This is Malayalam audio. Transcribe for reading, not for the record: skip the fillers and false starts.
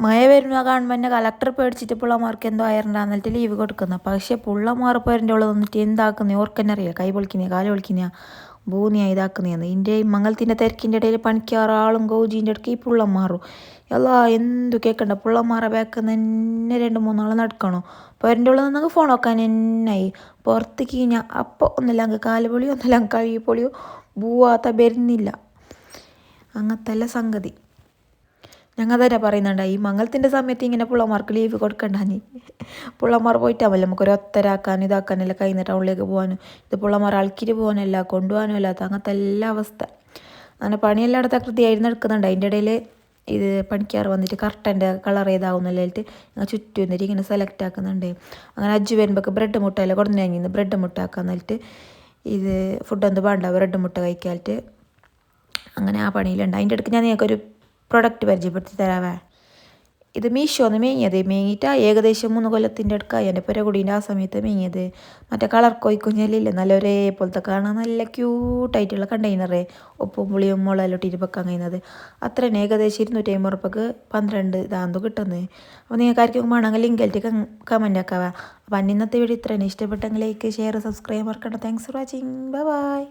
മഴ വരുന്ന കാണുമ്പോൾ തന്നെ കളക്ടർ പേടിച്ചിട്ട് പിള്ളമാർക്ക് എന്തോ ആയിരുന്നിട്ട് ലീവ് കൊടുക്കുന്ന. പക്ഷേ പിള്ളമാർ പേരൻ്റെ ഉള്ളത് വന്നിട്ട് എന്താക്കുന്ന ഓർക്കന്നെ അറിയില്ല. കൈ പൊളിക്കുന്ന കാല് പൊളിക്കുന്ന ഭൂനിയാ ഇതാക്കുന്നതാണ്. ഇതിൻ്റെ മംഗലത്തിൻ്റെ തിരക്കിൻ്റെ ഇടയിൽ പണിക്കാറാളും ഗൗജീൻ്റെ ഇടയ്ക്ക് ഈ പിള്ളമാറും എല്ലാ എന്തു കേൾക്കണ്ട. പിള്ളമാരെ ബാക്കിൽ തന്നെ 2-3 ആൾ നടക്കണോ. പേരൻ്റെ ഉള്ളത് നമുക്ക് ഫോൺ നോക്കാൻ എന്നായി പുറത്ത് കീഞ്ഞ അപ്പോൾ ഒന്നില്ല അങ്ങ് കാല് പൊളിയോ ഒന്നില്ല അങ്ങ് കൈ പൊളിയോ പോവാത്ത വരുന്നില്ല. അങ്ങനത്തെ എല്ലാ സംഗതി ഞങ്ങൾ തന്നെ പറയുന്നുണ്ട്. ഈ മംഗലത്തിൻ്റെ സമയത്ത് ഇങ്ങനെ പിള്ളമാർക്ക് ലീവ് കൊടുക്കണ്ടാനി. പിള്ളമാർ പോയിട്ടാവല്ലോ നമുക്കൊരു ഒത്തരാക്കാനും ഇതാക്കാനെല്ലാം കഴിഞ്ഞ ടൗണിലേക്ക് പോകാനും. ഇത് പിള്ളമാർ അൾക്കിട്ട് പോകാനല്ല കൊണ്ടുപോകാനും അല്ലാത്ത അങ്ങനത്തെ എല്ലാ അവസ്ഥ. അങ്ങനെ പണിയെല്ലാം അടുത്ത കൃത്യമായിരുന്നു എടുക്കുന്നുണ്ട്. അതിൻ്റെ ഇടയിൽ ഇത് പണിക്കാർ വന്നിട്ട് കർട്ടൻ്റെ കളർ ഏതാവുന്നല്ലിട്ട് ഞങ്ങൾ ചുറ്റും എന്നിട്ട് ഇങ്ങനെ സെലക്ട് ആക്കുന്നുണ്ട്. അങ്ങനെ അജ്ജു വരുമ്പോൾ ബ്രെഡ് മുട്ട എല്ലാം കൊടുന്നു ബ്രെഡ് മുട്ട ആക്കാന്നിട്ട് ഇത് ഫുഡൊന്നും വേണ്ട ബ്രെഡ് മുട്ട കഴിക്കാനായിട്ട് അങ്ങനെ ആ പണിയിലുണ്ട്. അതിൻ്റെ ഇടയ്ക്ക് ഞാൻ നിങ്ങൾക്കൊരു പ്രൊഡക്റ്റ് പരിചയപ്പെടുത്തി തരാവേ. ഇത് മീഷോന്ന് മേങ്ങിയത്. മേങ്ങിയിട്ട് ഏകദേശം 3 കൊല്ലത്തിൻ്റെ അടുക്കായി. എൻ്റെ പുരകുടീൻ്റെ ആ സമയത്ത് മേങ്ങിയത്. മറ്റേ കളർ കൊയ്ക്കുഞ്ഞല്ലില്ലേ നല്ല ഒരേ പോലത്തെ കാണാൻ നല്ല ക്യൂട്ടായിട്ടുള്ള കണ്ടെയ്നറേ ഉപ്പും പുളിയും മുളകെല്ലാം ഇട്ടിട്ട് വെക്കാൻ കഴിയുന്നത്. അത്രയും ഏകദേശം 250 രൂപക്ക് 12 ഇതാണെന്ന് കിട്ടുന്നത്. അപ്പോൾ നിങ്ങൾക്ക് ആർക്കും വേണമെങ്കിൽ ലിങ്കിലേക്ക് കമൻ്റ് ആക്കാവേ. അപ്പോൾ ഇന്നത്തെ വീഡിയോ ഇത്രയാണ്. ഇഷ്ടപ്പെട്ടെങ്കിൽ ലൈക്ക് ഷെയർ സബ്സ്ക്രൈബ് മറക്കണ്ട. Thanks for watching. Bye bye.